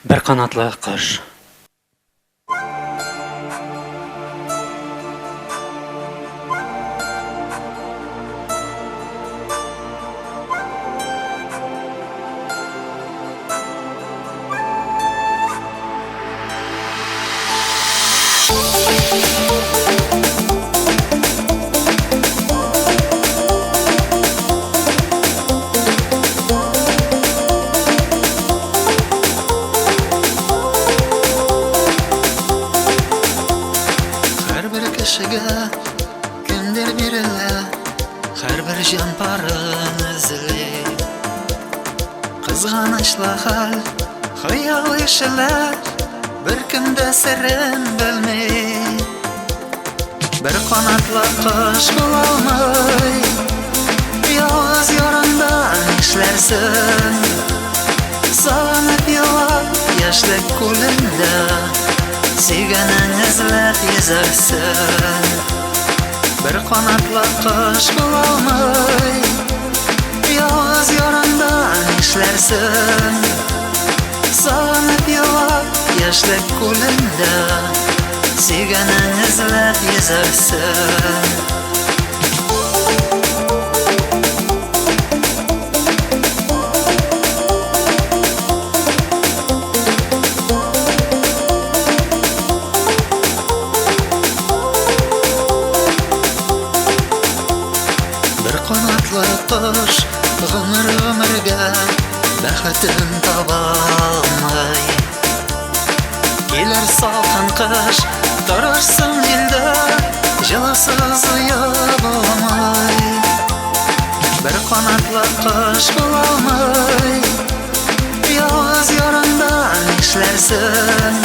Bir qanotli qush. Her bir kişiga kimdir birilar, her bir jon parin izli. Qizg'anishlar hal, xayol ishlar, bir kimda sirin bilmay. Bir qanotli qush bo'lolmay, yolg'iz yo'rindan ishlarsin. Sog'inib yig'lab yoshlik ko'limda, sevganing izlab yuzarsin. Bir qanotli qush bo'lolmay, yolg'iz yo'rindan ishlarsin. Sog'inib yig'lab yoshlik ko'limda, sevganing izlab yuzarsin. Bir qanotli qush g'umir-g'umirga baxtin topolmay. Kelar salqin qish, turarsan yilda, jilasiz uyab olmay. Bir qanotli qush bo'lolmay, yolg'iz yo'rindan ishlarsin.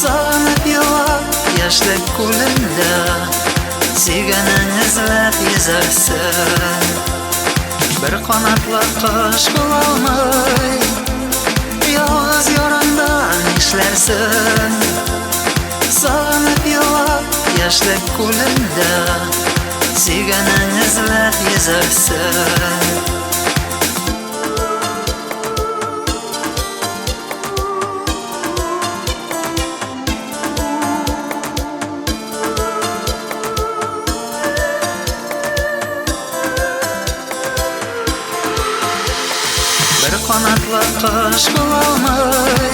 Sog'inib yig'lab yoshlik ko'limda, sevganing izlab yuzarsin. Bir qanotli qush bo'lolmay, yolg'iz yo'rindan ishlarsin. Sog'inib yig'lab yoshlik ko'limda, sevganing izlab yuzarsin. Bir qanotli qush bo'lolmay,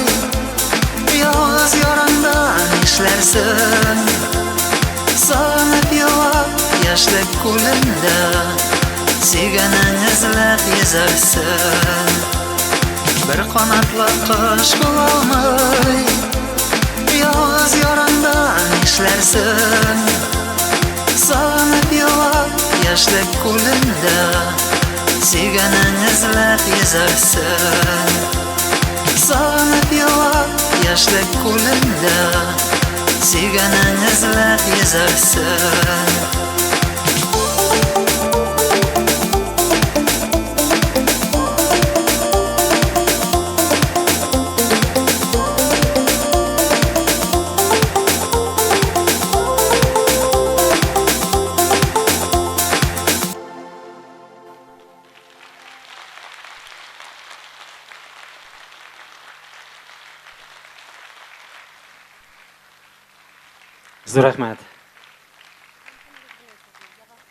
yolg'iz yo'rindan ishlarsin. Sog'inib yig'lab yoshlik ko'limda, sevganing izlab yuzarsin. Bir qanotli qush bo'lolmay, yolg'iz yo'rindan ishlarsin. Sog'inib yig'lab yoshlik ko'limda, sevganing izlab yuzarsin. Sog'inib yig'lab yoshlik ko'limda, sevganing izlab yuzarsin. Zo'r rahmat.